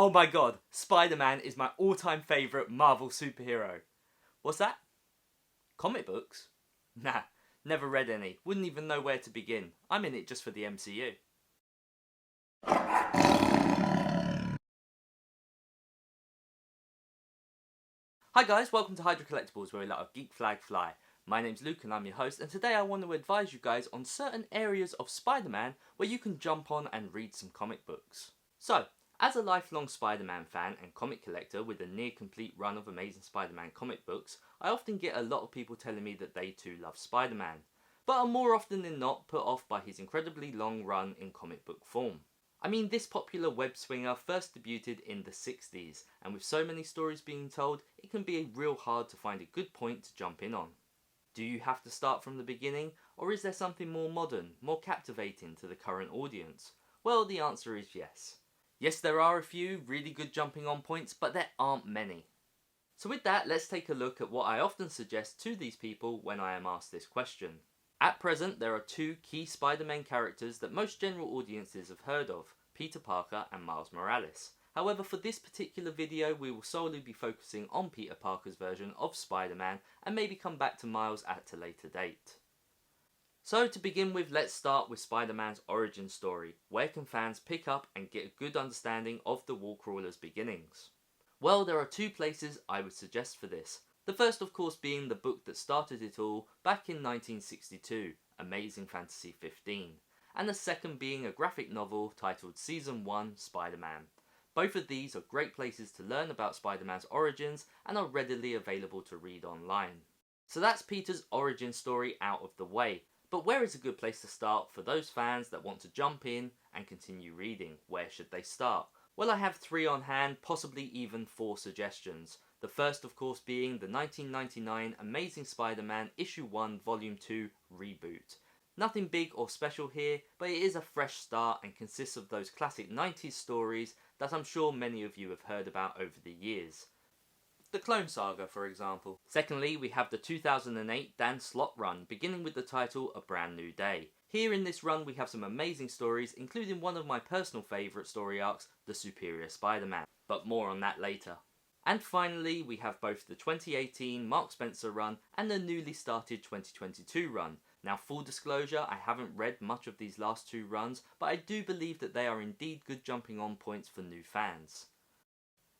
Oh my god, Spider-Man is my all-time favourite Marvel superhero. What's that? Comic books? Nah, never read any. Wouldn't even know where to begin. I'm in it just for the MCU. Hi guys, welcome to Hydra Collectables, where we let our geek flag fly. My name's Luke and I'm your host, and today I want to advise you guys on certain areas of Spider-Man where you can jump on and read some comic books. So, as a lifelong Spider-Man fan and comic collector with a near complete run of Amazing Spiderman comic books, I often get a lot of people telling me that they too love Spider-Man, but are more often than not put off by his incredibly long run in comic book form. I mean, this popular web swinger first debuted in the 60s, and with so many stories being told, it can be real hard to find a good point to jump in on. Do you have to start from the beginning, or is there something more modern, more captivating to the current audience? Well, the answer is yes. Yes, there are a few really good jumping on points, but there aren't many. So with that, let's take a look at what I often suggest to these people when I am asked this question. At present, there are two key Spider-Man characters that most general audiences have heard of, Peter Parker and Miles Morales. However, for this particular video, we will solely be focusing on Peter Parker's version of Spider-Man and maybe come back to Miles at a later date. So to begin with, let's start with Spider-Man's origin story. Where can fans pick up and get a good understanding of the Wallcrawler's beginnings? Well, there are two places I would suggest for this. The first, of course, being the book that started it all back in 1962, Amazing Fantasy 15, and the second being a graphic novel titled Season 1 Spider-Man. Both of these are great places to learn about Spider-Man's origins and are readily available to read online. So that's Peter's origin story out of the way. But where is a good place to start for those fans that want to jump in and continue reading? Where should they start? Well, I have three on hand, possibly even four suggestions. The first, of course, being the 1999 Amazing Spider-Man Issue 1 Volume 2 reboot. Nothing big or special here, but it is a fresh start and consists of those classic 90s stories that I'm sure many of you have heard about over the years. The Clone Saga, for example. Secondly, we have the 2008 Dan Slott run, beginning with the title A Brand New Day. Here in this run we have some amazing stories, including one of my personal favourite story arcs, The Superior Spider-Man, but more on that later. And finally, we have both the 2018 Mark Spencer run and the newly started 2022 run. Now, full disclosure, I haven't read much of these last two runs, but I do believe that they are indeed good jumping on points for new fans.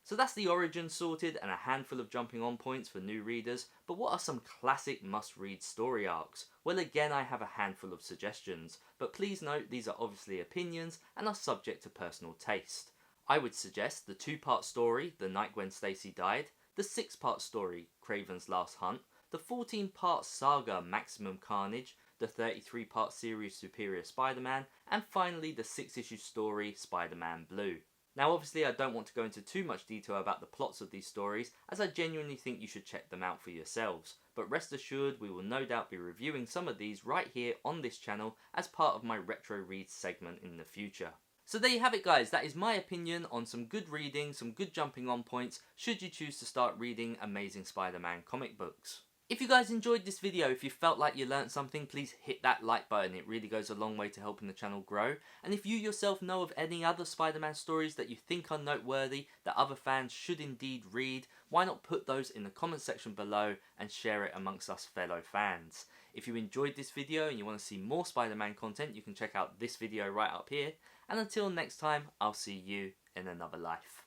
So that's the origin sorted and a handful of jumping on points for new readers, but what are some classic must-read story arcs? Well, again, I have a handful of suggestions, but please note these are obviously opinions and are subject to personal taste. I would suggest the two-part story, The Night Gwen Stacy Died, the six-part story, Kraven's Last Hunt, the 14-part saga, Maximum Carnage, the 33-part series, Superior Spider-Man, and finally the 6-issue story, Spider-Man Blue. Now obviously I don't want to go into too much detail about the plots of these stories, as I genuinely think you should check them out for yourselves, but rest assured we will no doubt be reviewing some of these right here on this channel as part of my Retro Reads segment in the future. So there you have it guys, that is my opinion on some good reading, some good jumping on points, should you choose to start reading Amazing Spider-Man comic books. If you guys enjoyed this video, if you felt like you learnt something, please hit that like button. It really goes a long way to helping the channel grow. And if you yourself know of any other Spider-Man stories that you think are noteworthy, that other fans should indeed read, why not put those in the comment section below and share it amongst us fellow fans. If you enjoyed this video and you want to see more Spider-Man content, you can check out this video right up here. And until next time, I'll see you in another life.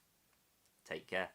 Take care.